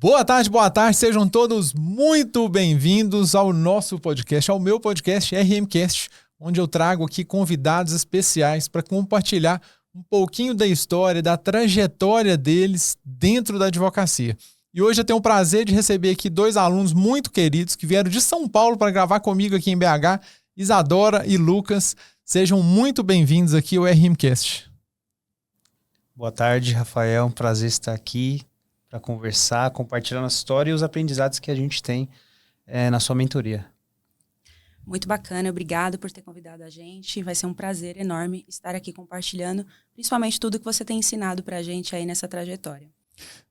Boa tarde, sejam todos muito bem-vindos ao nosso podcast, ao meu podcast RMcast, onde eu trago aqui convidados especiais para compartilhar um pouquinho da história, da trajetória deles dentro da advocacia. E hoje eu tenho o prazer de receber aqui dois alunos muito queridos que vieram de São Paulo para gravar comigo aqui em BH, Isadora e Lucas. Sejam muito bem-vindos aqui ao RMcast. Boa tarde, Rafael. Um prazer estar aqui para conversar, compartilhar nossa história e os aprendizados que a gente tem na sua mentoria. Muito bacana, obrigado por ter convidado a gente. Vai ser um prazer enorme estar aqui compartilhando, principalmente tudo que você tem ensinado para a gente aí nessa trajetória.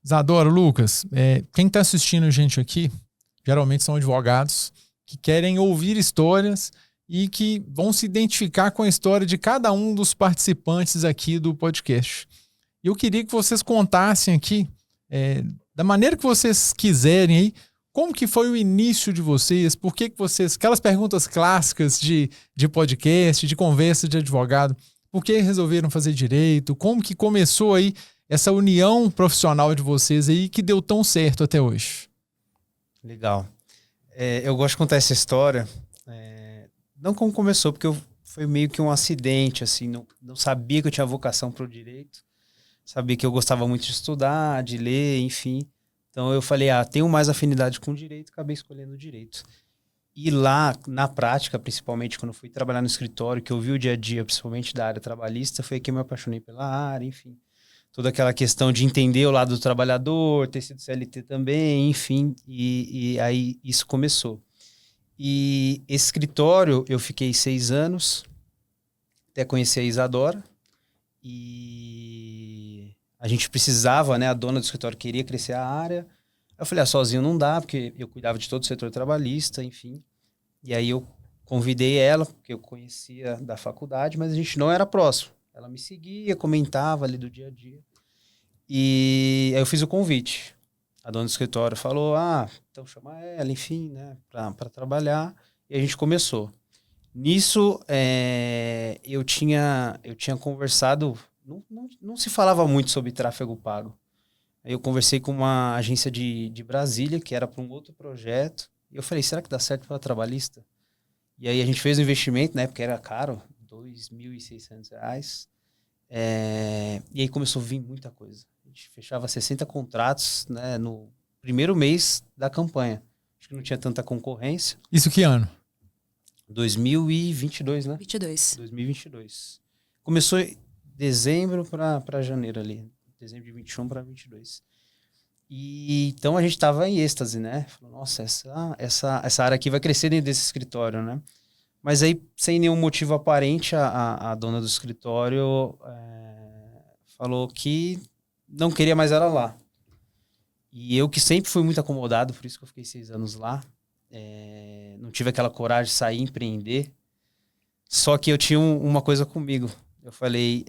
Isadora, Lucas, quem está assistindo a gente aqui, geralmente são advogados que querem ouvir histórias e que vão se identificar com a história de cada um dos participantes aqui do podcast. E eu queria que vocês contassem aqui, da maneira que vocês quiserem aí, como que foi o início de vocês, por que vocês, aquelas perguntas clássicas de podcast, de conversa de advogado, por que resolveram fazer direito, como que começou aí essa união profissional de vocês aí que deu tão certo até hoje? Legal. Eu gosto de contar essa história, não como começou, porque foi meio que um acidente, assim, não sabia que eu tinha vocação para o direito, sabia que eu gostava muito de estudar, de ler, enfim. Então eu falei, tenho mais afinidade com o direito, acabei escolhendo o direito. E lá, na prática, principalmente quando fui trabalhar no escritório, que eu vi o dia a dia, principalmente da área trabalhista, foi que eu me apaixonei pela área, enfim. Toda aquela questão de entender o lado do trabalhador, ter sido CLT também, enfim, e aí isso começou. E esse escritório, eu fiquei 6 anos, até conhecer a Isadora, e a gente precisava, né, a dona do escritório queria crescer a área. Eu falei, sozinho não dá, porque eu cuidava de todo o setor trabalhista, enfim. E aí eu convidei ela, porque eu conhecia da faculdade, mas a gente não era próximo. Ela me seguia, comentava ali do dia a dia. E aí eu fiz o convite. A dona do escritório falou, então chama ela, enfim, né, para trabalhar. E a gente começou. Nisso, eu tinha conversado, não se falava muito sobre tráfego pago. Aí eu conversei com uma agência de Brasília, que era para um outro projeto, e eu falei, será que dá certo para trabalhista? E aí a gente fez um investimento, né, porque era caro, R$2.600, e aí começou a vir muita coisa. A gente fechava 60 contratos, né, no primeiro mês da campanha. Acho que não tinha tanta concorrência. Isso que ano? 2022, né? 2022. Começou em dezembro para janeiro ali. Dezembro de 21 para 22. E então a gente tava em êxtase, né? Falou, nossa, essa área aqui vai crescer dentro desse escritório, né? Mas aí, sem nenhum motivo aparente, a dona do escritório falou que não queria mais ela lá. E eu que sempre fui muito acomodado, por isso que eu fiquei 6 anos lá. Não tive aquela coragem de sair e empreender. Só que eu tinha uma coisa comigo. Eu falei,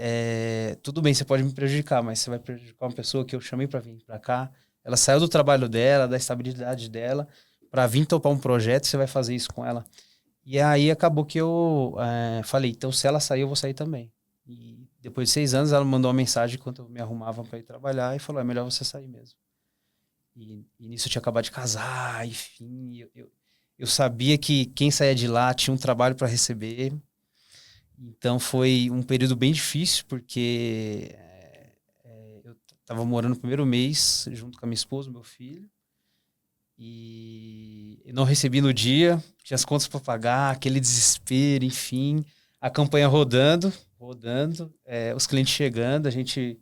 tudo bem, você pode me prejudicar, mas você vai prejudicar uma pessoa que eu chamei para vir para cá. Ela saiu do trabalho dela, da estabilidade dela, para vir topar um projeto, você vai fazer isso com ela. E aí acabou que eu falei, então se ela sair, eu vou sair também. E depois de 6 anos, ela me mandou uma mensagem enquanto eu me arrumava para ir trabalhar e falou, é melhor você sair mesmo. E nisso eu tinha acabado de casar, enfim, eu sabia que quem saía de lá tinha um trabalho para receber. Então foi um período bem difícil, porque eu estava morando no primeiro mês junto com a minha esposa, meu filho, e não recebi no dia, tinha as contas para pagar, aquele desespero, enfim, a campanha rodando, os clientes chegando, a gente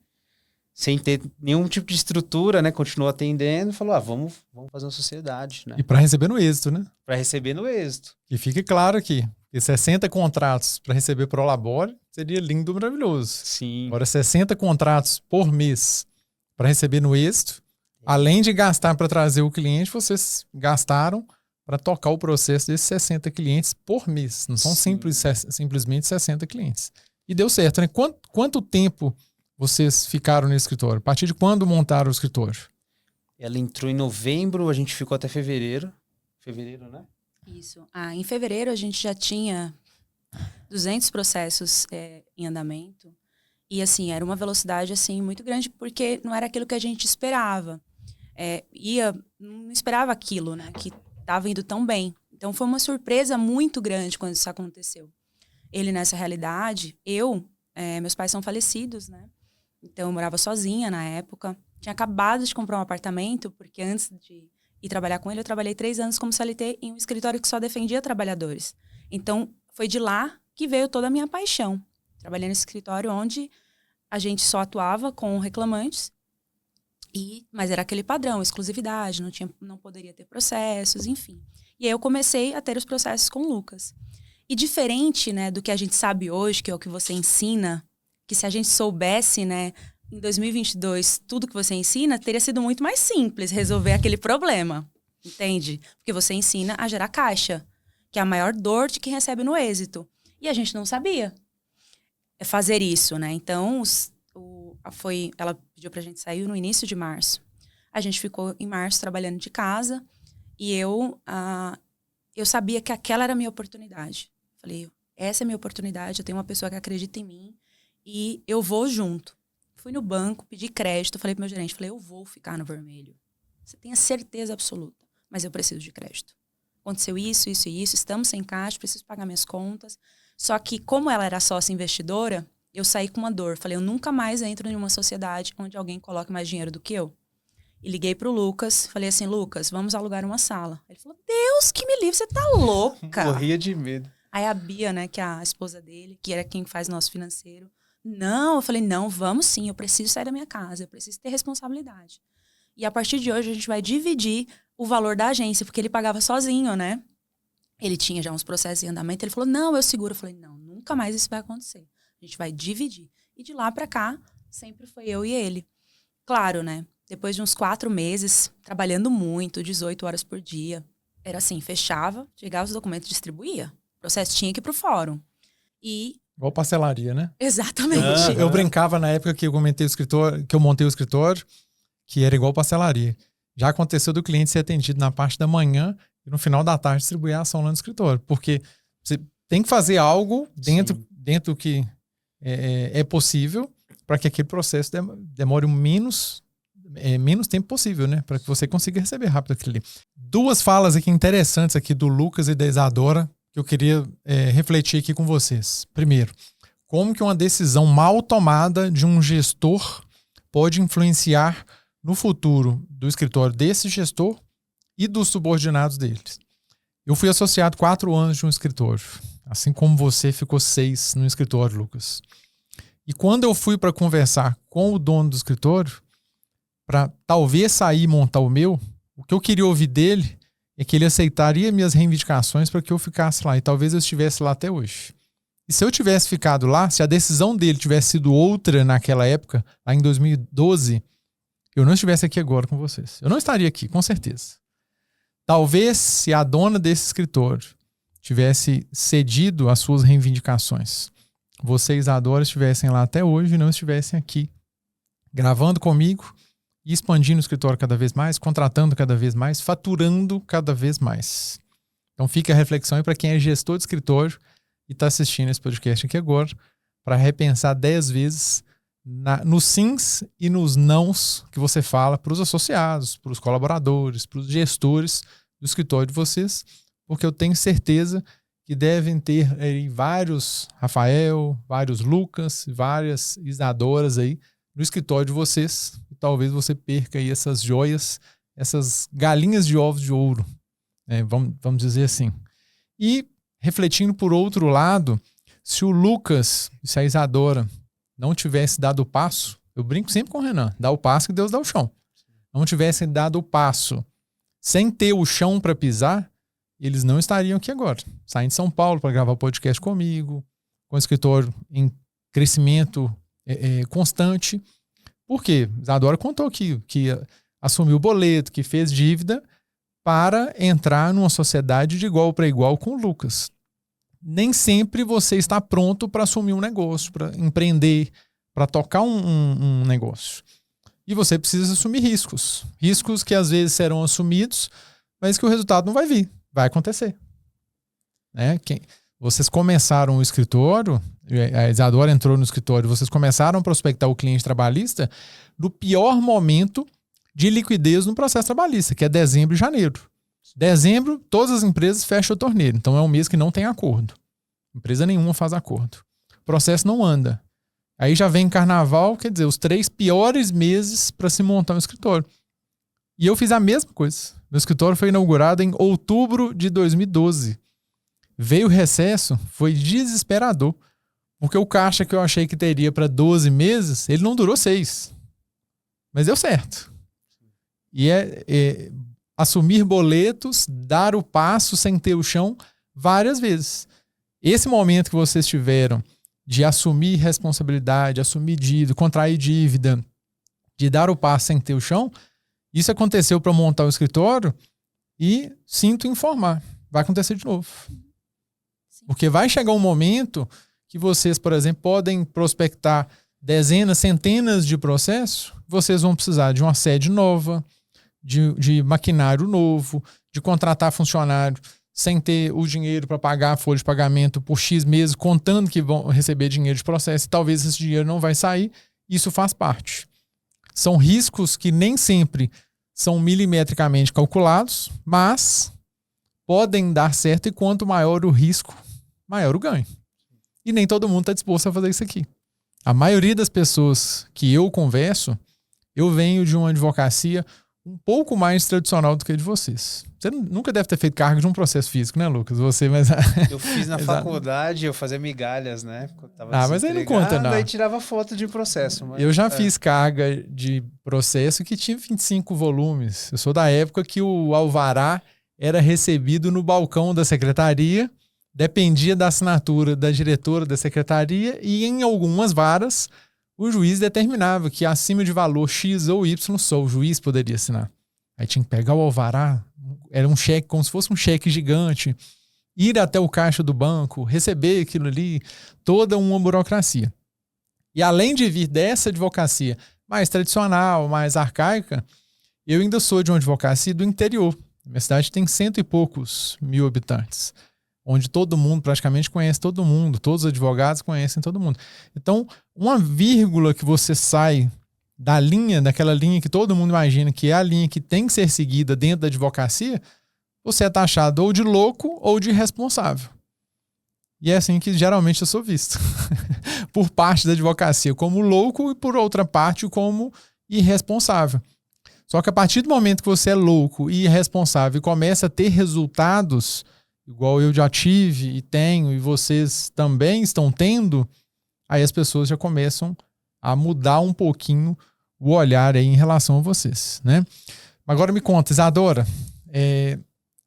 sem ter nenhum tipo de estrutura, né, continuou atendendo, falou, vamos fazer uma sociedade, né? E para receber no êxito, né? Para receber no êxito. E fique claro aqui, que 60 contratos para receber pro Labore seria lindo, maravilhoso. Sim. Agora 60 contratos por mês para receber no êxito, além de gastar para trazer o cliente, vocês gastaram para tocar o processo desses 60 clientes por mês. Não são simplesmente 60 clientes. E deu certo, né? Quanto tempo vocês ficaram no escritório? A partir de quando montaram o escritório? Ela entrou em novembro, a gente ficou até fevereiro. Fevereiro, né? Isso. Em fevereiro a gente já tinha 200 processos em andamento. E, assim, era uma velocidade, assim, muito grande, porque não era aquilo que a gente esperava. não esperava aquilo, né? Que estava indo tão bem. Então, foi uma surpresa muito grande quando isso aconteceu. Ele nessa realidade, meus pais são falecidos, né? Então, eu morava sozinha na época. Tinha acabado de comprar um apartamento, porque antes de ir trabalhar com ele, eu trabalhei 3 anos como CLT em um escritório que só defendia trabalhadores. Então, foi de lá que veio toda a minha paixão. Trabalhei nesse escritório onde a gente só atuava com reclamantes, mas era aquele padrão, exclusividade, não poderia ter processos, enfim. E aí eu comecei a ter os processos com o Lucas. E diferente, né, do que a gente sabe hoje, que é o que você ensina, que se a gente soubesse, né, em 2022, tudo que você ensina, teria sido muito mais simples resolver aquele problema, entende? Porque você ensina a gerar caixa, que é a maior dor de quem recebe no êxito. E a gente não sabia fazer isso, né? Então, ela pediu pra gente sair no início de março. A gente ficou em março trabalhando de casa e eu sabia que aquela era a minha oportunidade. Falei, essa é a minha oportunidade, eu tenho uma pessoa que acredita em mim e eu vou junto. Fui no banco, pedi crédito, falei pro meu gerente, eu vou ficar no vermelho. Você tem a certeza absoluta, mas eu preciso de crédito. Aconteceu isso, isso e isso, estamos sem caixa, preciso pagar minhas contas. Só que como ela era sócia investidora, eu saí com uma dor. Falei, eu nunca mais entro em uma sociedade onde alguém coloque mais dinheiro do que eu. E liguei pro Lucas, falei assim, Lucas, vamos alugar uma sala. Ele falou, Deus que me livre, você tá louca. Morria de medo. Aí a Bia, né, que é a esposa dele, que era quem faz nosso financeiro, não, eu falei, não, vamos sim, eu preciso sair da minha casa, eu preciso ter responsabilidade. E a partir de hoje a gente vai dividir o valor da agência, porque ele pagava sozinho, né? Ele tinha já uns processos em andamento, ele falou, não, eu seguro. Eu falei, não, nunca mais isso vai acontecer. A gente vai dividir. E de lá pra cá, sempre foi eu e ele. Claro, né? Depois de uns 4 meses, trabalhando muito, 18 horas por dia, era assim, fechava, chegava os documentos, distribuía. O processo tinha que ir pro fórum. E... Igual parcelaria, né? Exatamente. Eu brincava na época que eu montei o escritório, que era igual parcelaria. Já aconteceu do cliente ser atendido na parte da manhã e no final da tarde distribuir a ação lá no escritório. Porque você tem que fazer algo dentro do que é possível para que aquele processo demore o menos tempo possível, né? Para que você consiga receber rápido aquilo ali. 2 falas aqui interessantes aqui do Lucas e da Isadora que eu queria refletir aqui com vocês. Primeiro, como que uma decisão mal tomada de um gestor pode influenciar no futuro do escritório desse gestor e dos subordinados deles. Eu fui associado 4 anos de um escritório, assim como você ficou 6 no escritório, Lucas. E quando eu fui para conversar com o dono do escritório, para talvez sair e montar o meu, o que eu queria ouvir dele é que ele aceitaria minhas reivindicações para que eu ficasse lá. E talvez eu estivesse lá até hoje. E se eu tivesse ficado lá, se a decisão dele tivesse sido outra naquela época, lá em 2012, eu não estivesse aqui agora com vocês. Eu não estaria aqui, com certeza. Talvez se a dona desse escritório tivesse cedido às suas reivindicações, vocês, Isadora, estivessem lá até hoje e não estivessem aqui, gravando comigo e expandindo o escritório cada vez mais, contratando cada vez mais, faturando cada vez mais. Então fica a reflexão aí para quem é gestor de escritório e está assistindo esse podcast aqui agora, para repensar 10 vezes nos sims e nos nãos que você fala para os associados, para os colaboradores, para os gestores do escritório de vocês, porque eu tenho certeza que devem ter aí vários Rafael, vários Lucas, várias Isadoras aí no escritório de vocês. E talvez você perca aí essas joias, essas galinhas de ovos de ouro, vamos dizer assim. E refletindo por outro lado, se o Lucas e se a Isadora não tivesse dado o passo, eu brinco sempre com o Renan, dá o passo que Deus dá o chão. Não tivessem dado o passo sem ter o chão para pisar, eles não estariam aqui agora. Saindo de São Paulo para gravar podcast comigo, com o escritório em crescimento constante. Por quê? Isadora contou que assumiu o boleto, que fez dívida para entrar numa sociedade de igual para igual com o Lucas. Nem sempre você está pronto para assumir um negócio, para empreender, para tocar um negócio. E você precisa assumir riscos. Riscos que às vezes serão assumidos, mas que o resultado não vai vir. Vai acontecer. Né? Vocês começaram o escritório, a Isadora entrou no escritório, vocês começaram a prospectar o cliente trabalhista no pior momento de liquidez no processo trabalhista, que é dezembro e janeiro. Dezembro, todas as empresas fecham a torneira. Então é um mês que não tem acordo. Empresa nenhuma faz acordo. O processo não anda. Aí já vem carnaval, quer dizer, os 3 piores meses para se montar um escritório. E eu fiz a mesma coisa. Meu escritório foi inaugurado em outubro de 2012. Veio o recesso, foi desesperador. Porque o caixa que eu achei que teria para 12 meses, ele não durou 6. Mas deu certo. E assumir boletos, dar o passo sem ter o chão várias vezes. Esse momento que vocês tiveram de assumir responsabilidade, assumir dívida, contrair dívida, de dar o passo sem ter o chão, isso aconteceu para montar o escritório e sinto informar, vai acontecer de novo. Porque vai chegar um momento que vocês, por exemplo, podem prospectar dezenas, centenas de processos, vocês vão precisar de uma sede nova, de maquinário novo, de contratar funcionário sem ter o dinheiro para pagar a folha de pagamento por X meses, contando que vão receber dinheiro de processo, e talvez esse dinheiro não vai sair, isso faz parte. São riscos que nem sempre são milimetricamente calculados, mas podem dar certo, e quanto maior o risco, maior o ganho. E nem todo mundo está disposto a fazer isso aqui. A maioria das pessoas que eu converso, eu venho de uma advocacia um pouco mais tradicional do que a de vocês. Você nunca deve ter feito cargo de um processo físico, né, Lucas? Você, mas... Eu fiz na faculdade, eu fazia migalhas, né? Mas aí não conta, não. Aí tirava foto de processo. Mas... Eu já fiz carga de processo que tinha 25 volumes. Eu sou da época que o alvará era recebido no balcão da secretaria, dependia da assinatura da diretora da secretaria, e em algumas varas o juiz determinava que acima de valor X ou Y só o juiz poderia assinar. Aí tinha que pegar o alvará, era um cheque, como se fosse um cheque gigante, ir até o caixa do banco, receber aquilo ali, toda uma burocracia. E além de vir dessa advocacia mais tradicional, mais arcaica, eu ainda sou de uma advocacia do interior. Minha cidade tem 100 e poucos mil habitantes, onde todo mundo praticamente conhece todo mundo, todos os advogados conhecem todo mundo. Então, uma vírgula que você sai da linha, daquela linha que todo mundo imagina que é a linha que tem que ser seguida dentro da advocacia, você é taxado ou de louco ou de irresponsável. E é assim que geralmente eu sou visto. Por parte da advocacia como louco e por outra parte como irresponsável. Só que a partir do momento que você é louco e irresponsável e começa a ter resultados, igual eu já tive e tenho, e vocês também estão tendo, aí as pessoas já começam a mudar um pouquinho o olhar aí em relação a vocês, né? Agora me conta, Isadora,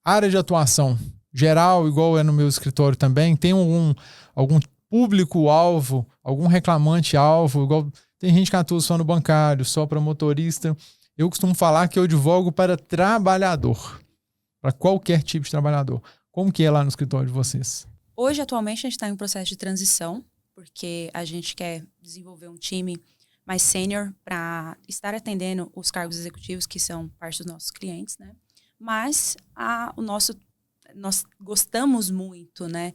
área de atuação geral, igual é no meu escritório também, tem algum público-alvo, algum reclamante-alvo, igual tem gente que atua só no bancário, só para motorista. Eu costumo falar que eu advogo para trabalhador, para qualquer tipo de trabalhador. Como que é lá no escritório de vocês? Hoje, atualmente, a gente está em um processo de transição, porque a gente quer desenvolver um time mais sênior para estar atendendo os cargos executivos, que são parte dos nossos clientes, né? Mas nós gostamos muito, né,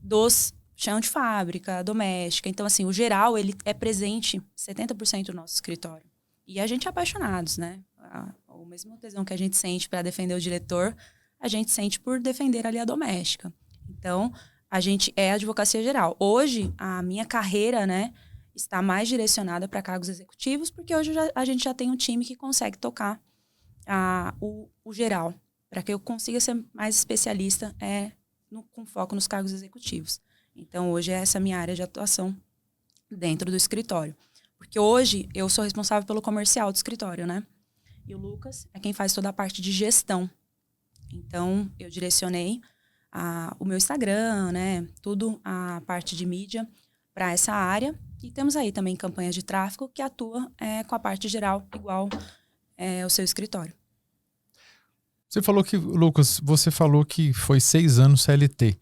dos chão de fábrica, doméstica. Então, assim, o geral, ele é presente 70% do nosso escritório. E a gente é apaixonados, né? O mesmo tesão que a gente sente para defender o diretor, a gente sente por defender ali a doméstica. Então, a gente é advocacia geral. Hoje, a minha carreira, né, está mais direcionada para cargos executivos, porque hoje a gente já tem um time que consegue tocar o geral, para que eu consiga ser mais especialista com foco nos cargos executivos. Então, hoje é essa minha área de atuação dentro do escritório. Porque hoje eu sou responsável pelo comercial do escritório, né? E o Lucas é quem faz toda a parte de gestão. Então, eu direcionei o meu Instagram, né? Tudo a parte de mídia para essa área. E temos aí também campanhas de tráfego que atua com a parte geral, igual o seu escritório. Você falou que, Lucas, foi 6 anos CLT.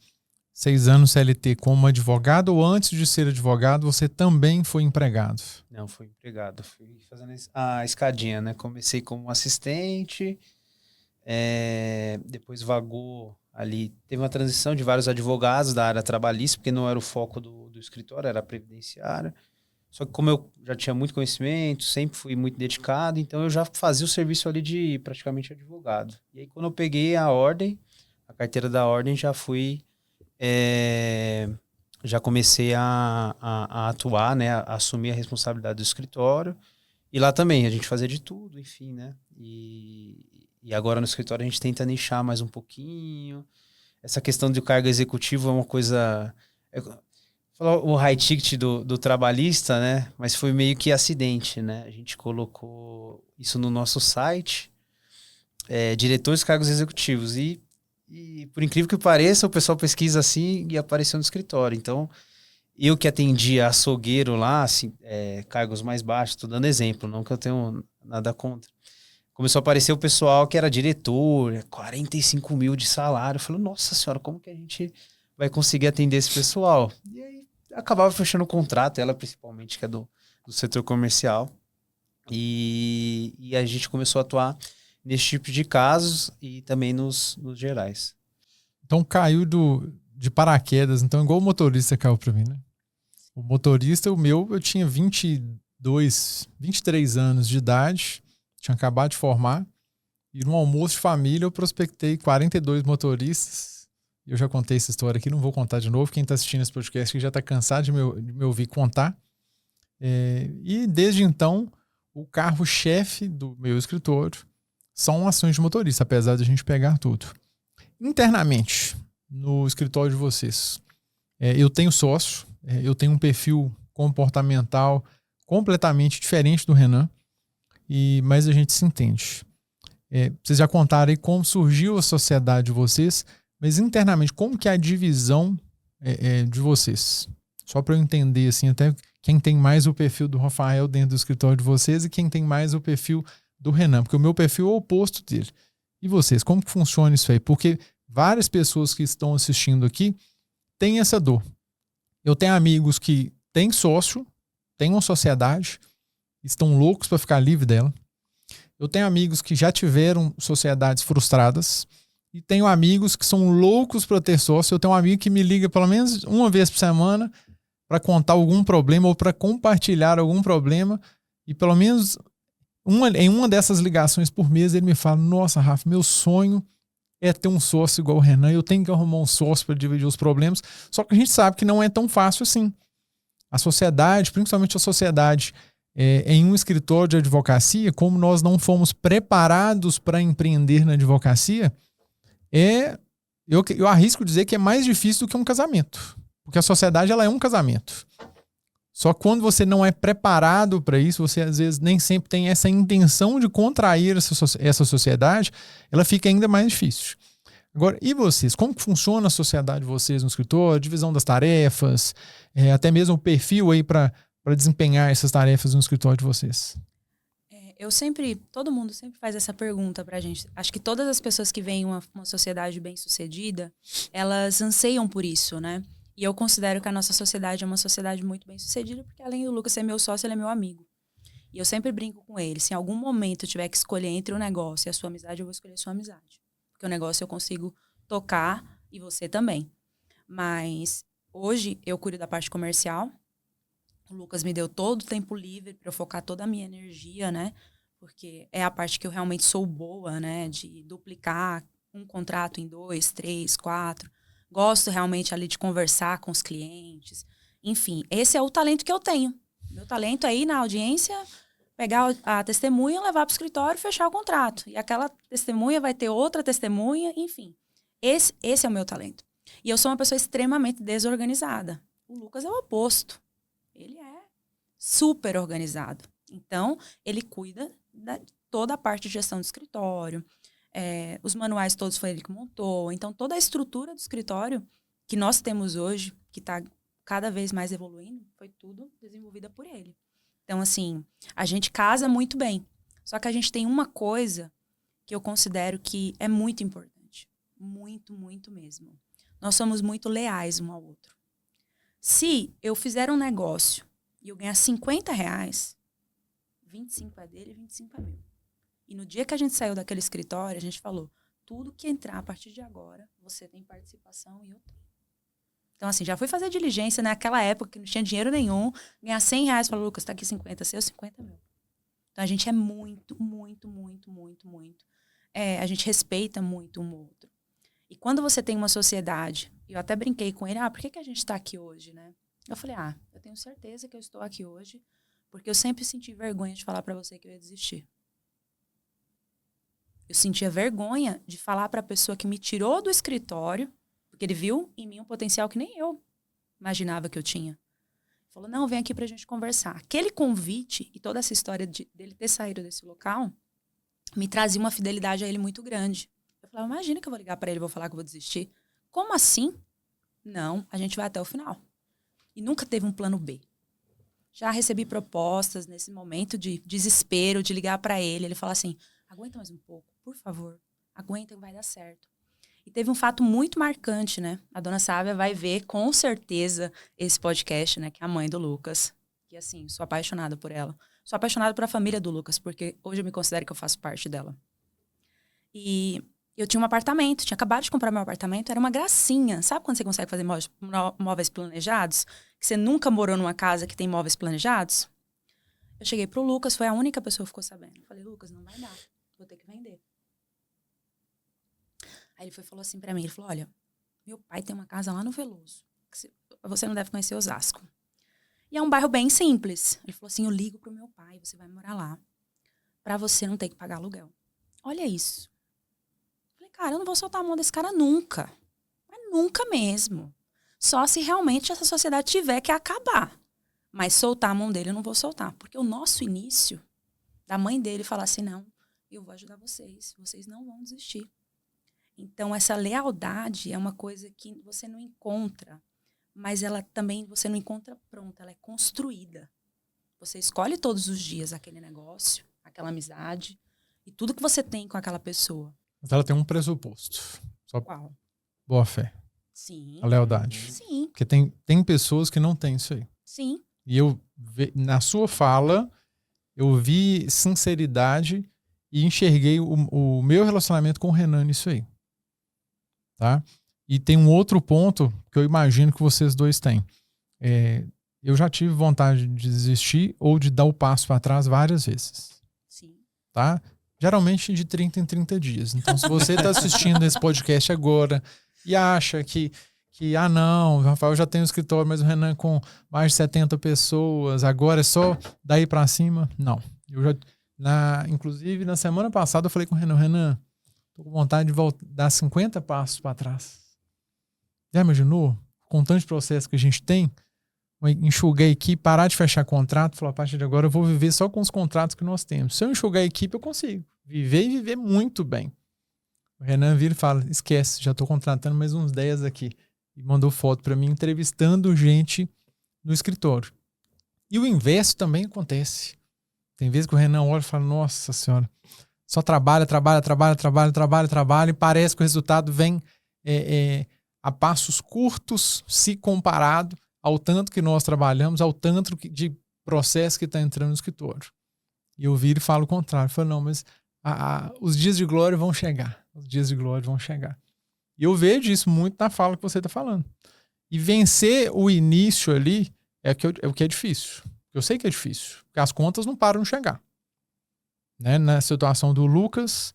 6 anos CLT como advogado, ou antes de ser advogado, você também foi empregado? Não, fui empregado. Fui fazendo a escadinha, né? Comecei como assistente, depois vagou ali. Teve uma transição de vários advogados da área trabalhista, porque não era o foco do escritório, era previdenciária. Só que como eu já tinha muito conhecimento, sempre fui muito dedicado, então eu já fazia o serviço ali de praticamente advogado. E aí quando eu peguei a ordem, a carteira da ordem, já fui... já comecei a atuar, né? A assumir a responsabilidade do escritório. E lá também, a gente fazia de tudo, enfim, né? E agora no escritório a gente tenta nichar mais um pouquinho. Essa questão do cargo executivo é uma coisa... o high ticket do trabalhista, né? Mas foi meio que acidente, né? A gente colocou isso no nosso site, diretores de cargos executivos. E por incrível que pareça, o pessoal pesquisa assim e apareceu no escritório. Então, eu que atendia açougueiro lá, assim, cargos mais baixos, tô dando exemplo, não que eu tenho nada contra. Começou a aparecer o pessoal que era diretor, 45 mil de salário. Eu falei, nossa senhora, como que a gente vai conseguir atender esse pessoal? E aí, acabava fechando o contrato, ela principalmente, que é do setor comercial. E a gente começou a atuar nesse tipo de casos e também nos gerais. Então caiu de paraquedas, então igual o motorista caiu para mim, né? O motorista, o meu, eu tinha 23 anos de idade, tinha acabado de formar, e no almoço de família eu prospectei 42 motoristas. Eu já contei essa história aqui, não vou contar de novo. Quem está assistindo esse podcast já está cansado de me ouvir contar. E desde então, o carro-chefe do meu escritório são ações de motorista, apesar de a gente pegar tudo. Internamente, no escritório de vocês, eu tenho sócio, eu tenho um perfil comportamental completamente diferente do Renan, mas a gente se entende. Vocês já contaram aí como surgiu a sociedade de vocês, mas internamente, como que é a divisão de vocês? Só para eu entender, assim, até quem tem mais o perfil do Rafael dentro do escritório de vocês e quem tem mais o perfil do Renan, porque o meu perfil é o oposto dele. E vocês, como que funciona isso aí? Porque várias pessoas que estão assistindo aqui têm essa dor. Eu tenho amigos que têm sócio, têm uma sociedade, estão loucos para ficar livre dela. Eu tenho amigos que já tiveram sociedades frustradas e tenho amigos que são loucos para ter sócio. Eu tenho um amigo que me liga pelo menos uma vez por semana para contar algum problema ou para compartilhar algum problema e pelo menos em uma dessas ligações por mês ele me fala: nossa, Rafa, meu sonho é ter um sócio igual o Renan, eu tenho que arrumar um sócio para dividir os problemas. Só que a gente sabe que não é tão fácil assim. A sociedade, principalmente a sociedade em um escritório de advocacia, como nós não fomos preparados para empreender na advocacia, eu arrisco dizer que é mais difícil do que um casamento. Porque a sociedade ela é um casamento. Só que quando você não é preparado para isso, você às vezes nem sempre tem essa intenção de contrair essa sociedade, ela fica ainda mais difícil. Agora, e vocês? Como que funciona a sociedade de vocês no escritório? A divisão das tarefas, até mesmo o perfil aí para desempenhar essas tarefas no escritório de vocês? Todo mundo sempre faz essa pergunta pra gente. Acho que todas as pessoas que veem uma sociedade bem-sucedida, elas anseiam por isso, né? E eu considero que a nossa sociedade é uma sociedade muito bem-sucedida, porque além do Lucas ser meu sócio, ele é meu amigo. E eu sempre brinco com ele. Se em algum momento eu tiver que escolher entre o negócio e a sua amizade, eu vou escolher a sua amizade. Porque o negócio eu consigo tocar e você também. Mas hoje eu cuido da parte comercial. O Lucas me deu todo o tempo livre para eu focar toda a minha energia, né? Porque é a parte que eu realmente sou boa, né? De duplicar um contrato em 2, 3, 4. Gosto realmente ali de conversar com os clientes. Enfim, esse é o talento que eu tenho. Meu talento é ir na audiência, pegar a testemunha, levar para o escritório e fechar o contrato. E aquela testemunha vai ter outra testemunha, enfim. Esse é o meu talento. E eu sou uma pessoa extremamente desorganizada. O Lucas é o oposto. Ele é super organizado. Então, ele cuida de toda a parte de gestão do escritório. Os manuais todos foi ele que montou. Então, toda a estrutura do escritório que nós temos hoje, que está cada vez mais evoluindo, foi tudo desenvolvida por ele. Então, assim, a gente casa muito bem. Só que a gente tem uma coisa que eu considero que é muito importante. Muito, muito mesmo. Nós somos muito leais um ao outro. Se eu fizer um negócio e eu ganhar R$50, 25 é dele e 25 é meu. E no dia que a gente saiu daquele escritório, a gente falou, tudo que entrar a partir de agora, você tem participação e eu tenho. Então, assim, já fui fazer diligência naquela época que não tinha dinheiro nenhum. Ganhar R$100, falou, Lucas, tá aqui 50, seus 50 mil. Então, a gente é muito, muito, muito, muito, muito. A gente respeita muito um outro. E quando você tem uma sociedade, eu até brinquei com ele, por que a gente tá aqui hoje, né? Eu falei, eu tenho certeza que eu estou aqui hoje, porque eu sempre senti vergonha de falar pra você que eu ia desistir. Eu sentia vergonha de falar pra pessoa que me tirou do escritório, porque ele viu em mim um potencial que nem eu imaginava que eu tinha. Falou, não, vem aqui pra gente conversar. Aquele convite e toda essa história dele ter saído desse local me trazia uma fidelidade a ele muito grande. Eu falava, imagina que eu vou ligar pra ele e vou falar que eu vou desistir. Como assim? Não, a gente vai até o final. E nunca teve um plano B. Já recebi propostas nesse momento de desespero, de ligar pra ele. Ele fala assim, aguenta mais um pouco, por favor. Aguenta que vai dar certo. E teve um fato muito marcante, né? A dona Sávia vai ver, com certeza, esse podcast, né? Que é a mãe do Lucas. E assim, sou apaixonada por ela. Sou apaixonada por a família do Lucas, porque hoje eu me considero que eu faço parte dela. E eu tinha um apartamento, tinha acabado de comprar meu apartamento, era uma gracinha. Sabe quando você consegue fazer móveis planejados? Que você nunca morou numa casa que tem móveis planejados? Eu cheguei pro Lucas, foi a única pessoa que ficou sabendo. Eu falei, Lucas, não vai dar, vou ter que vender. Aí ele falou assim pra mim, ele falou, olha, meu pai tem uma casa lá no Veloso. Você não deve conhecer Osasco. E é um bairro bem simples. Ele falou assim, eu ligo pro meu pai, você vai morar lá. Pra você não ter que pagar aluguel. Olha isso. Eu falei, cara, eu não vou soltar a mão desse cara nunca. Mas nunca mesmo. Só se realmente essa sociedade tiver que acabar. Mas soltar a mão dele eu não vou soltar. Porque o nosso início, da mãe dele falar assim, não, eu vou ajudar vocês. Vocês não vão desistir. Então, essa lealdade é uma coisa que você não encontra, mas ela também você não encontra pronta, ela é construída. Você escolhe todos os dias aquele negócio, aquela amizade e tudo que você tem com aquela pessoa. Mas ela tem um pressuposto. Só Qual? boa fé. Sim. A lealdade. Sim. Porque tem pessoas que não têm isso aí. Sim. E na sua fala, eu vi sinceridade e enxerguei o meu relacionamento com o Renan nisso aí. Tá? E tem um outro ponto que eu imagino que vocês dois têm. Eu já tive vontade de desistir ou de dar o passo para trás várias vezes. Sim. Tá? Geralmente de 30 em 30 dias. Então, se você está assistindo esse podcast agora e acha que não, o Rafael já tem um escritório, mas o Renan com mais de 70 pessoas, agora é só daí para cima. Não. Inclusive, na semana passada eu falei com o Renan, tô com vontade de dar 50 passos para trás. Já imaginou? Com o tanto de processo que a gente tem, enxugar a equipe, parar de fechar contrato, falar, a partir de agora eu vou viver só com os contratos que nós temos. Se eu enxugar a equipe, eu consigo viver e viver muito bem. O Renan vira e fala, esquece, já tô contratando mais uns 10 aqui. E mandou foto para mim, entrevistando gente no escritório. E o inverso também acontece. Tem vezes que o Renan olha e fala, nossa senhora, só trabalha, e parece que o resultado vem a passos curtos, se comparado ao tanto que nós trabalhamos, ao tanto de processo que está entrando no escritório. E eu viro e falo o contrário. Eu falo, não, mas os dias de glória vão chegar. Os dias de glória vão chegar. E eu vejo isso muito na fala que você está falando. E vencer o início ali é o que é difícil. Eu sei que é difícil, porque as contas não param de chegar. Né? Na situação do Lucas,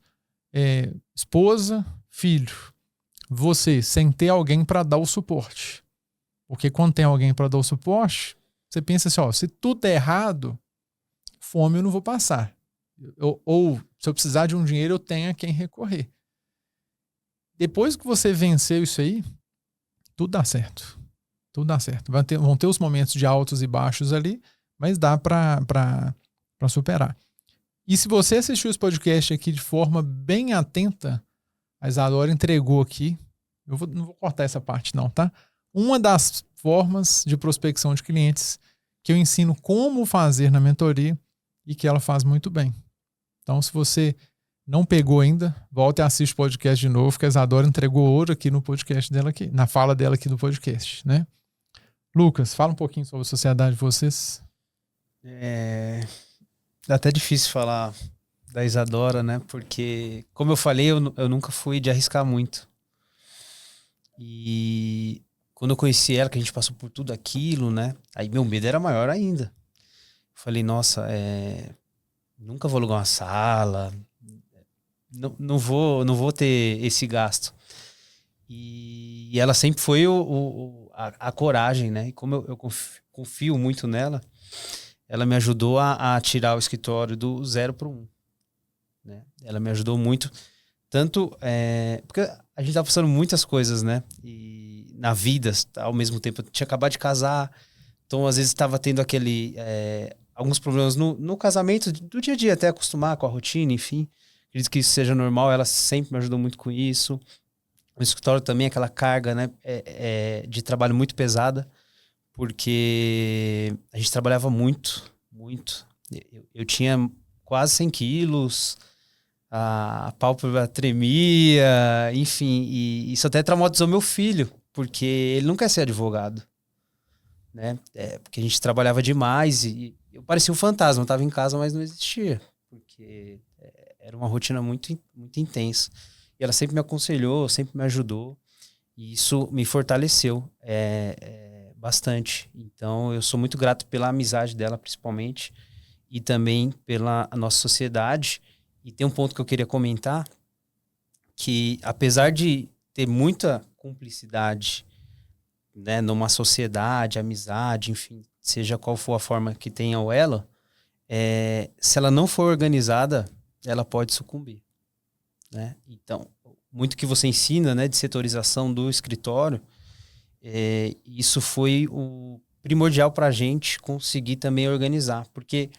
esposa, filho. Você, sem ter alguém para dar o suporte. Porque quando tem alguém para dar o suporte, você pensa assim, se tudo der errado, fome eu não vou passar. Ou se eu precisar de um dinheiro, eu tenho a quem recorrer. Depois que você venceu isso aí, tudo dá certo. Tudo dá certo. Vão ter os momentos de altos e baixos ali, mas dá para superar. E se você assistiu esse podcast aqui de forma bem atenta, a Isadora entregou aqui, não vou cortar essa parte não, tá? Uma das formas de prospecção de clientes que eu ensino como fazer na mentoria e que ela faz muito bem. Então, se você não pegou ainda, volta e assiste o podcast de novo, que a Isadora entregou ouro aqui no podcast dela aqui, na fala dela aqui do podcast, né? Lucas, fala um pouquinho sobre a sociedade de vocês. É até difícil falar da Isadora, né? Porque, como eu falei, eu nunca fui de arriscar muito. E quando eu conheci ela, que a gente passou por tudo aquilo, né? Aí meu medo era maior ainda. Eu falei, nossa, nunca vou alugar uma sala, não vou ter esse gasto. E ela sempre foi a coragem, né? E como eu confio muito nela, ela me ajudou a tirar o escritório do 0 para 1. Né? Ela me ajudou muito, tanto porque a gente tava passando muitas coisas, né? E na vida, ao mesmo tempo, eu tinha acabado de casar, então às vezes estava tendo alguns problemas no casamento, do dia a dia, até acostumar com a rotina, enfim. Acredito que isso seja normal, ela sempre me ajudou muito com isso. O escritório também, aquela carga, né, de trabalho muito pesada, porque a gente trabalhava muito, muito. Eu tinha quase 100 quilos, a pálpebra tremia, enfim, e isso até traumatizou meu filho, porque ele não quer ser advogado, né? Porque a gente trabalhava demais e eu parecia um fantasma, eu estava em casa, mas não existia, porque era uma rotina muito, muito intensa. E ela sempre me aconselhou, sempre me ajudou. E isso me fortaleceu bastante. Então, eu sou muito grato pela amizade dela, principalmente. E também pela nossa sociedade. E tem um ponto que eu queria comentar. Que, apesar de ter muita cumplicidade, né, numa sociedade, amizade, enfim, seja qual for a forma que tenha ou ela, se ela não for organizada, ela pode sucumbir. Né? Então, muito que você ensina, né, de setorização do escritório, isso foi o primordial para a gente conseguir também organizar, porque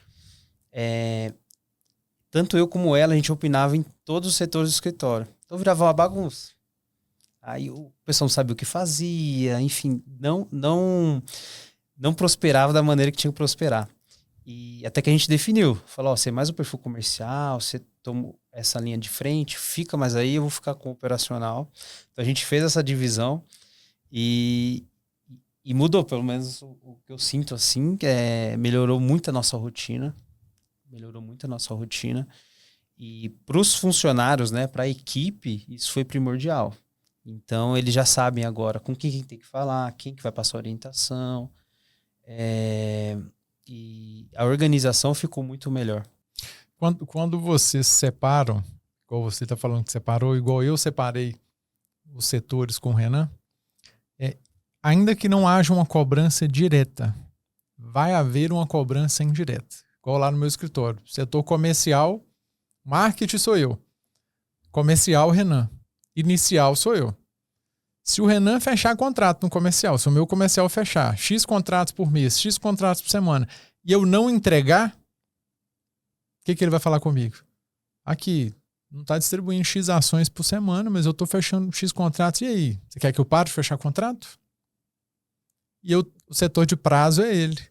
tanto eu como ela, a gente opinava em todos os setores do escritório, então virava uma bagunça. Aí o pessoal não sabia o que fazia, enfim, não prosperava da maneira que tinha que prosperar. E até que a gente definiu, falou, você é mais o perfil comercial, você toma essa linha de frente, fica mais aí, eu vou ficar com o operacional. Então a gente fez essa divisão e mudou, pelo menos o que eu sinto assim, melhorou muito a nossa rotina. E para os funcionários, né, para a equipe, isso foi primordial. Então eles já sabem agora com quem tem que falar, quem que vai passar a orientação. E a organização ficou muito melhor. Quando vocês se separam, igual você está falando que separou, igual eu separei os setores com o Renan, ainda que não haja uma cobrança direta, vai haver uma cobrança indireta. Igual lá no meu escritório. Setor comercial, marketing sou eu. Comercial, Renan. Inicial sou eu. Se o Renan fechar contrato no comercial, se o meu comercial fechar X contratos por mês, X contratos por semana, e eu não entregar, o que ele vai falar comigo? Aqui, não está distribuindo X ações por semana, mas eu estou fechando X contratos, e aí? Você quer que eu pare de fechar contrato? E o setor de prazo é ele.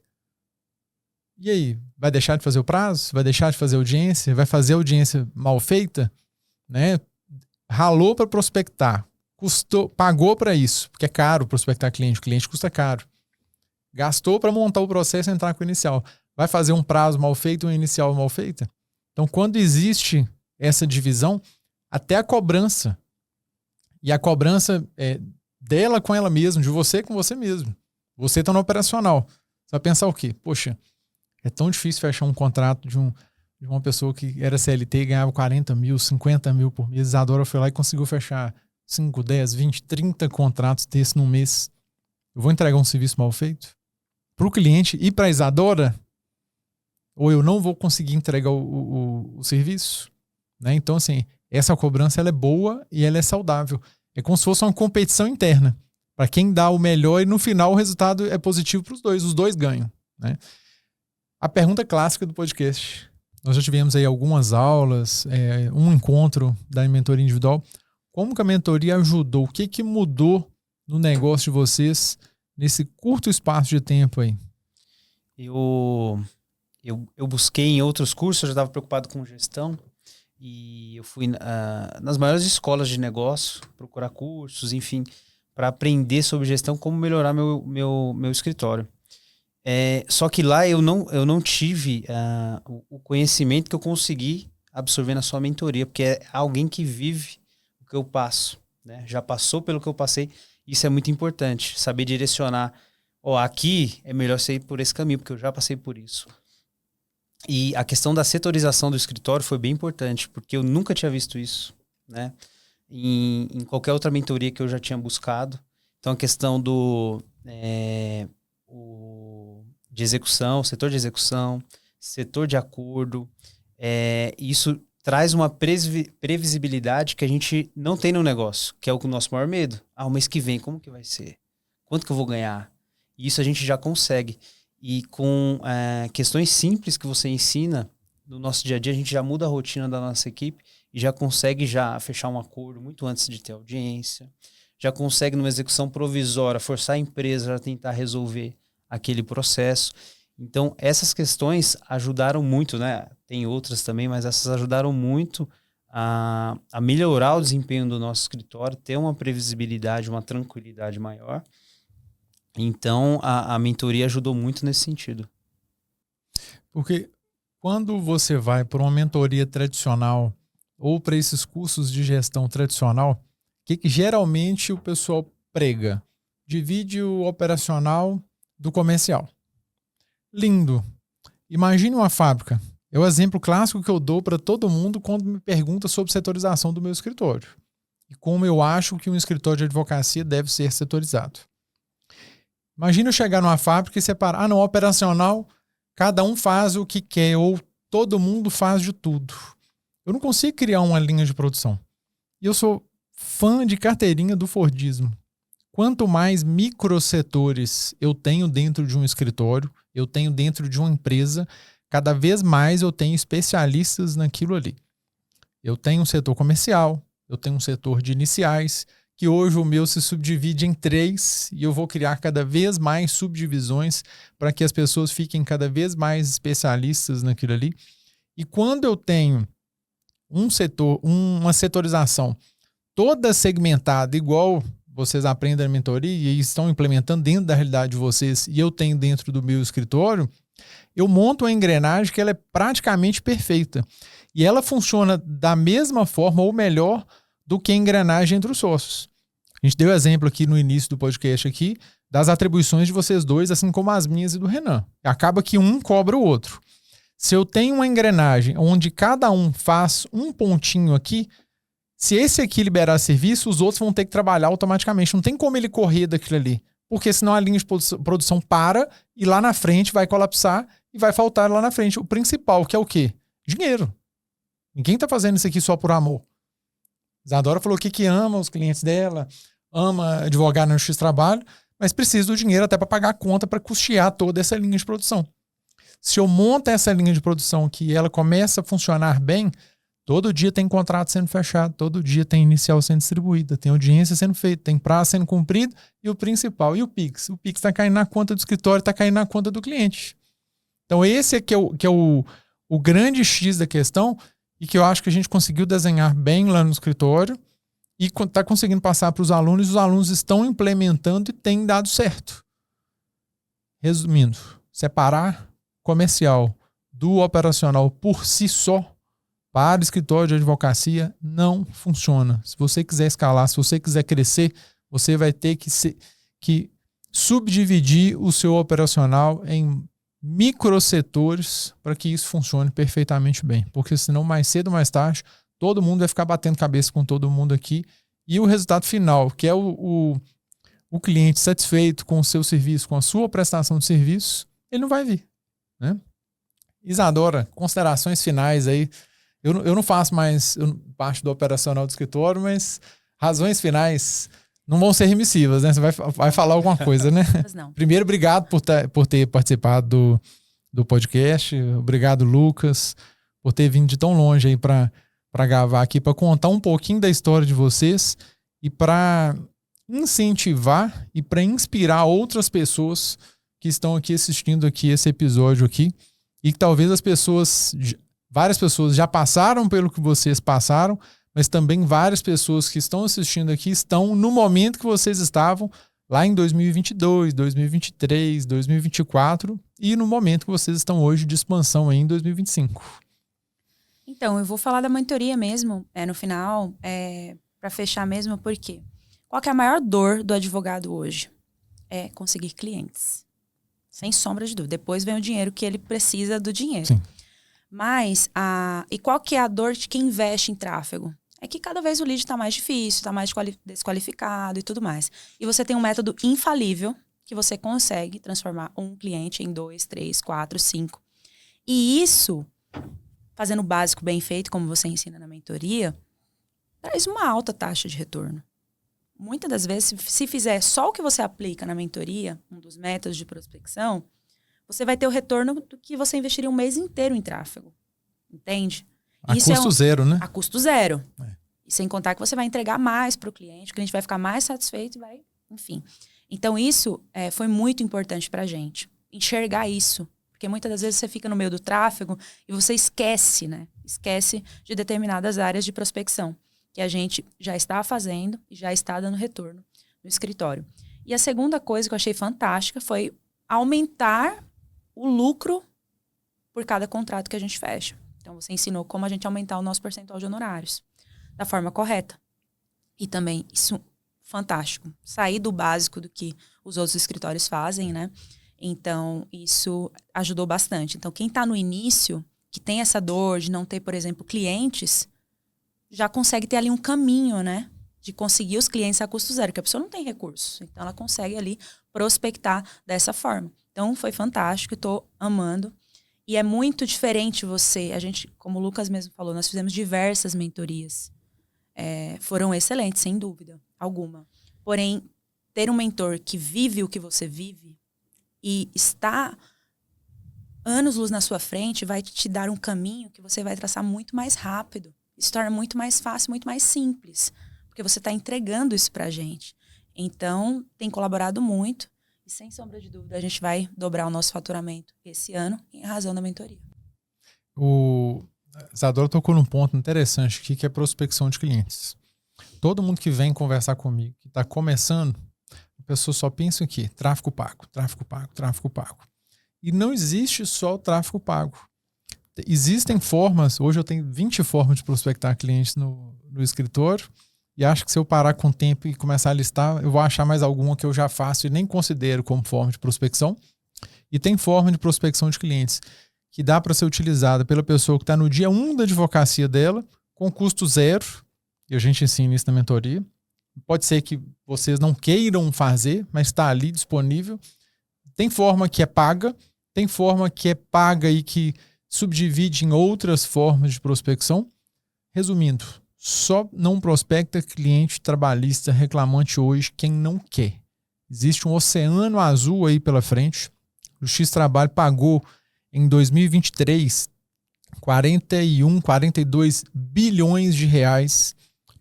E aí? Vai deixar de fazer o prazo? Vai deixar de fazer audiência? Vai fazer audiência mal feita? Né? Ralou para prospectar. Pagou para isso, porque é caro prospectar cliente, o cliente custa caro. Gastou para montar o processo e entrar com o inicial. Vai fazer um prazo mal feito ou um inicial mal feita? Então, quando existe essa divisão, até a cobrança, e a cobrança dela com ela mesma, de você com você mesmo. Você está no operacional. Você vai pensar o quê? Poxa, é tão difícil fechar um contrato de uma pessoa que era CLT e ganhava 40 mil, 50 mil por mês. Isadora foi lá e conseguiu fechar 5, 10, 20, 30 contratos desses num mês. Eu vou entregar um serviço mal feito? Para o cliente e para a Isadora? Ou eu não vou conseguir entregar o serviço? Né? Então, assim, essa cobrança ela é boa e ela é saudável. É como se fosse uma competição interna. Para quem dá o melhor e no final o resultado é positivo para os dois. Os dois ganham. Né? A pergunta clássica do podcast. Nós já tivemos aí algumas aulas, um encontro da mentoria individual. Como que a mentoria ajudou? O que mudou no negócio de vocês nesse curto espaço de tempo aí? Eu busquei em outros cursos, eu já estava preocupado com gestão e eu fui nas maiores escolas de negócio, procurar cursos, enfim, para aprender sobre gestão, como melhorar meu escritório. Só que lá eu não tive o conhecimento que eu consegui absorver na sua mentoria, porque é alguém que vive o que eu passo, né? Já passou pelo que eu passei Isso é muito importante, saber direcionar. Aqui é melhor você ir por esse caminho, porque eu já passei por isso. E a questão da setorização do escritório foi bem importante, porque eu nunca tinha visto isso, né? Em qualquer outra mentoria que eu já tinha buscado. Então, a questão de execução, setor de execução, setor de acordo, isso traz uma previsibilidade que a gente não tem no negócio, que é o nosso maior medo. O mês que vem, como que vai ser? Quanto que eu vou ganhar? Isso a gente já consegue. E com questões simples que você ensina no nosso dia a dia, a gente já muda a rotina da nossa equipe e já consegue já fechar um acordo muito antes de ter audiência. Já consegue, numa execução provisória, forçar a empresa a tentar resolver aquele processo. Então, essas questões ajudaram muito, né? Tem outras também, mas essas ajudaram muito a melhorar o desempenho do nosso escritório, ter uma previsibilidade, uma tranquilidade maior. Então, a mentoria ajudou muito nesse sentido. Porque quando você vai para uma mentoria tradicional ou para esses cursos de gestão tradicional, o que geralmente o pessoal prega? Divide o operacional do comercial. Lindo. Imagine uma fábrica. É o exemplo clássico que eu dou para todo mundo quando me pergunta sobre setorização do meu escritório. E como eu acho que um escritório de advocacia deve ser setorizado. Imagina eu chegar numa fábrica e separar. Não, operacional, cada um faz o que quer ou todo mundo faz de tudo. Eu não consigo criar uma linha de produção. E eu sou fã de carteirinha do Fordismo. Quanto mais microsetores eu tenho dentro de um escritório, eu tenho dentro de uma empresa, cada vez mais eu tenho especialistas naquilo ali. Eu tenho um setor comercial, eu tenho um setor de iniciais, que hoje o meu se subdivide em 3 e eu vou criar cada vez mais subdivisões para que as pessoas fiquem cada vez mais especialistas naquilo ali. E quando eu tenho um setor, uma setorização toda segmentada, igual vocês aprendem na mentoria e estão implementando dentro da realidade de vocês e eu tenho dentro do meu escritório, eu monto uma engrenagem que ela é praticamente perfeita. E ela funciona da mesma forma ou melhor do que a engrenagem entre os sócios. A gente deu exemplo aqui no início do podcast aqui das atribuições de vocês dois, assim como as minhas e do Renan. Acaba que um cobra o outro. Se eu tenho uma engrenagem onde cada um faz um pontinho aqui, se esse aqui liberar serviço, os outros vão ter que trabalhar automaticamente. Não tem como ele correr daquilo ali. Porque senão a linha de produção para e lá na frente vai colapsar e vai faltar lá na frente. O principal, que é o quê? Dinheiro. Ninguém está fazendo isso aqui só por amor. Isadora falou que ama os clientes dela, ama advogar no X trabalho, mas precisa do dinheiro até para pagar a conta para custear toda essa linha de produção. Se eu monto essa linha de produção que ela começa a funcionar bem, todo dia tem contrato sendo fechado, todo dia tem inicial sendo distribuída, tem audiência sendo feita, tem prazo sendo cumprido e o principal, e o Pix? O Pix está caindo na conta do escritório, está caindo na conta do cliente. Então esse é que é o grande X da questão e que eu acho que a gente conseguiu desenhar bem lá no escritório e está conseguindo passar para os alunos estão implementando e tem dado certo. Resumindo, separar comercial do operacional por si só para escritório de advocacia não funciona. Se você quiser escalar, se você quiser crescer, você vai ter que subdividir o seu operacional em microsetores para que isso funcione perfeitamente bem. Porque senão, mais cedo ou mais tarde, todo mundo vai ficar batendo cabeça com todo mundo aqui e o resultado final, que é o cliente satisfeito com o seu serviço, com a sua prestação de serviço, ele não vai vir, né? Isadora, considerações finais aí. Eu não faço mais parte do operacional do escritório, mas razões finais não vão ser remissivas, né? Você vai falar alguma coisa, né? Não. Primeiro, obrigado por ter participado do podcast. Obrigado, Lucas, por ter vindo de tão longe aí para gravar aqui, para contar um pouquinho da história de vocês e para incentivar e para inspirar outras pessoas que estão aqui assistindo aqui esse episódio aqui e que talvez várias pessoas já passaram pelo que vocês passaram, mas também várias pessoas que estão assistindo aqui estão no momento que vocês estavam lá em 2022, 2023, 2024 e no momento que vocês estão hoje de expansão aí em 2025. Então, eu vou falar da mentoria mesmo, no final, para fechar mesmo, porque Qual que é a maior dor do advogado hoje? É conseguir clientes. Sem sombra de dúvida. Depois vem o dinheiro que ele precisa do dinheiro. Sim. Mas, e qual que é a dor de quem investe em tráfego? É que cada vez o lead está mais difícil, está mais desqualificado e tudo mais. E você tem um método infalível que você consegue transformar um cliente em 2, 3, 4, 5. E isso, fazendo o básico bem feito, como você ensina na mentoria, traz uma alta taxa de retorno. Muitas das vezes, se fizer só o que você aplica na mentoria, um dos métodos de prospecção, você vai ter o retorno do que você investiria um mês inteiro em tráfego. Entende? A custo zero, né? A custo zero. E sem contar que você vai entregar mais para o cliente vai ficar mais satisfeito e vai... Enfim. Então, isso foi muito importante para a gente. Enxergar isso. Porque muitas das vezes você fica no meio do tráfego e você esquece, né? Esquece de determinadas áreas de prospecção que a gente já está fazendo e já está dando retorno no escritório. E a segunda coisa que eu achei fantástica foi aumentar o lucro por cada contrato que a gente fecha. Então, você ensinou como a gente aumentar o nosso percentual de honorários da forma correta. E também, isso, fantástico. Sair do básico do que os outros escritórios fazem, né? Então, isso ajudou bastante. Então, quem está no início, que tem essa dor de não ter, por exemplo, clientes, já consegue ter ali um caminho, né? De conseguir os clientes a custo zero, porque a pessoa não tem recursos. Então, ela consegue ali prospectar dessa forma. Então, foi fantástico, estou amando. E é muito diferente a gente, como o Lucas mesmo falou, nós fizemos diversas mentorias. Foram excelentes, sem dúvida alguma. Porém, ter um mentor que vive o que você vive e está anos-luz na sua frente vai te dar um caminho que você vai traçar muito mais rápido. Isso torna muito mais fácil, muito mais simples. Porque você está entregando isso pra gente. Então, tem colaborado muito. E, sem sombra de dúvida, a gente vai dobrar o nosso faturamento esse ano em razão da mentoria. O Isadora tocou num ponto interessante aqui, que é prospecção de clientes. Todo mundo que vem conversar comigo, que está começando, a pessoa só pensa aqui, tráfego pago, tráfego pago, tráfego pago. E não existe só o tráfego pago. Existem formas, hoje eu tenho 20 formas de prospectar clientes no escritório, e acho que se eu parar com o tempo e começar a listar, eu vou achar mais alguma que eu já faço e nem considero como forma de prospecção. E tem forma de prospecção de clientes que dá para ser utilizada pela pessoa que está no dia 1 da advocacia dela, com custo zero, e a gente ensina isso na mentoria. Pode ser que vocês não queiram fazer, mas está ali disponível. Tem forma que é paga, tem forma que é paga e que subdivide em outras formas de prospecção. Resumindo, só não prospecta cliente trabalhista reclamante hoje quem não quer. Existe um oceano azul aí pela frente. O X Trabalho pagou em 2023 42 bilhões de reais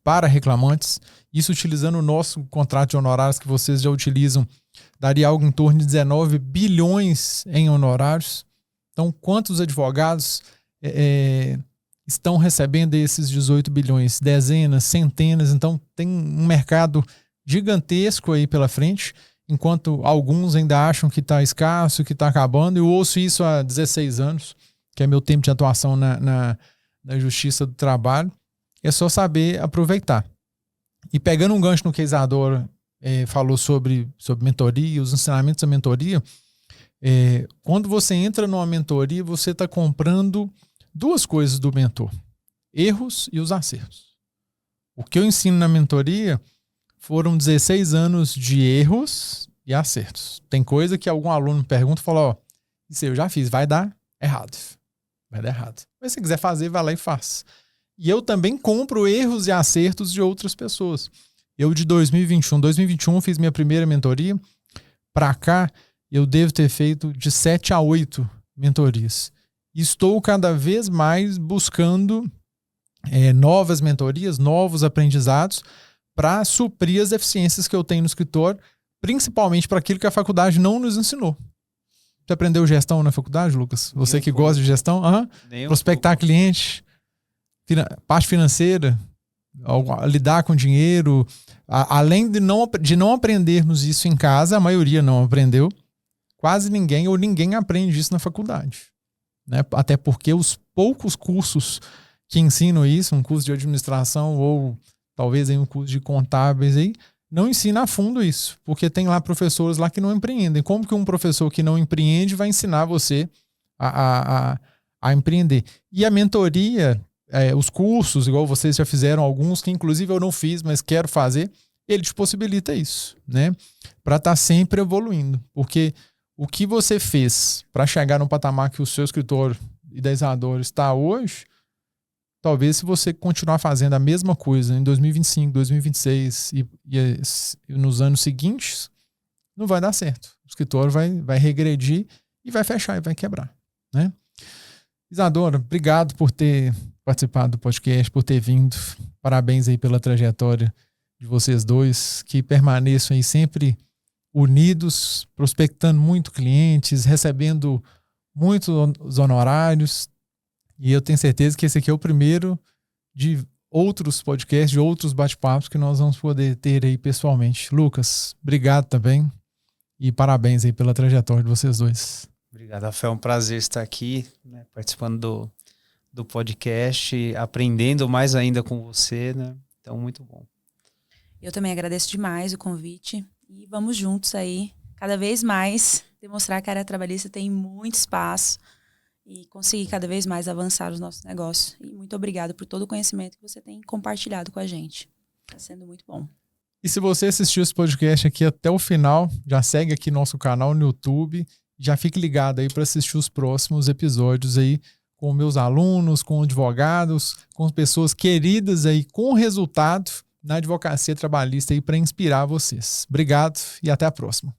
para reclamantes. Isso utilizando o nosso contrato de honorários que vocês já utilizam, daria algo em torno de 19 bilhões em honorários. Então, quantos advogados estão recebendo esses 18 bilhões? Dezenas, centenas. Então, tem um mercado gigantesco aí pela frente, enquanto alguns ainda acham que está escasso, que está acabando. Eu ouço isso há 16 anos, que é meu tempo de atuação na Justiça do Trabalho. É só saber aproveitar. E pegando um gancho no que a Isadora falou sobre mentoria, os ensinamentos da mentoria, quando você entra numa mentoria, você está comprando duas coisas do mentor: erros e os acertos. O que eu ensino na mentoria foram 16 anos de erros e acertos. Tem coisa que algum aluno me pergunta e fala: ó, isso eu já fiz, vai dar errado. Vai dar errado. Mas se quiser fazer, vai lá e faz. E eu também compro erros e acertos de outras pessoas. Eu de 2021 eu fiz minha primeira mentoria. Para cá, eu devo ter feito de 7 a 8 mentorias. Estou cada vez mais buscando novas mentorias, novos aprendizados para suprir as deficiências que eu tenho no escritório, principalmente para aquilo que a faculdade não nos ensinou. Você aprendeu gestão na faculdade, Lucas? Você que gosta de gestão? Prospectar cliente, parte financeira, lidar com dinheiro. Além de não aprendermos isso em casa, a maioria não aprendeu. Quase ninguém ou ninguém aprende isso na faculdade. Né? Até porque os poucos cursos que ensinam isso, um curso de administração ou talvez um curso de contábeis, aí, não ensina a fundo isso, porque tem lá professores lá que não empreendem. Como que um professor que não empreende vai ensinar você a empreender? E a mentoria, os cursos, igual vocês já fizeram alguns, que inclusive eu não fiz, mas quero fazer, ele te possibilita isso, né? Para estar sempre evoluindo. Porque o que você fez para chegar no patamar que o seu escritório da Isadora está hoje, talvez se você continuar fazendo a mesma coisa em 2025, 2026 e nos anos seguintes, não vai dar certo. O escritório vai regredir e vai fechar e vai quebrar, né? Isadora, obrigado por ter participado do podcast, por ter vindo. Parabéns aí pela trajetória de vocês dois, que permaneçam aí sempre unidos, prospectando muito clientes, recebendo muitos honorários. E eu tenho certeza que esse aqui é o primeiro de outros podcasts, de outros bate-papos que nós vamos poder ter aí pessoalmente. Lucas, obrigado também e parabéns aí pela trajetória de vocês dois. Obrigado, Rafael. É um prazer estar aqui, né, participando do podcast, aprendendo mais ainda com você, né? Então, muito bom. Eu também agradeço demais o convite e vamos juntos aí, cada vez mais, demonstrar que a área trabalhista tem muito espaço e conseguir cada vez mais avançar os nossos negócios. E muito obrigado por todo o conhecimento que você tem compartilhado com a gente. Está sendo muito bom. E se você assistiu esse podcast aqui até o final, já segue aqui nosso canal no YouTube, já fique ligado aí para assistir os próximos episódios aí com meus alunos, com advogados, com pessoas queridas aí com resultado na advocacia trabalhista aí para inspirar vocês. Obrigado e até a próxima.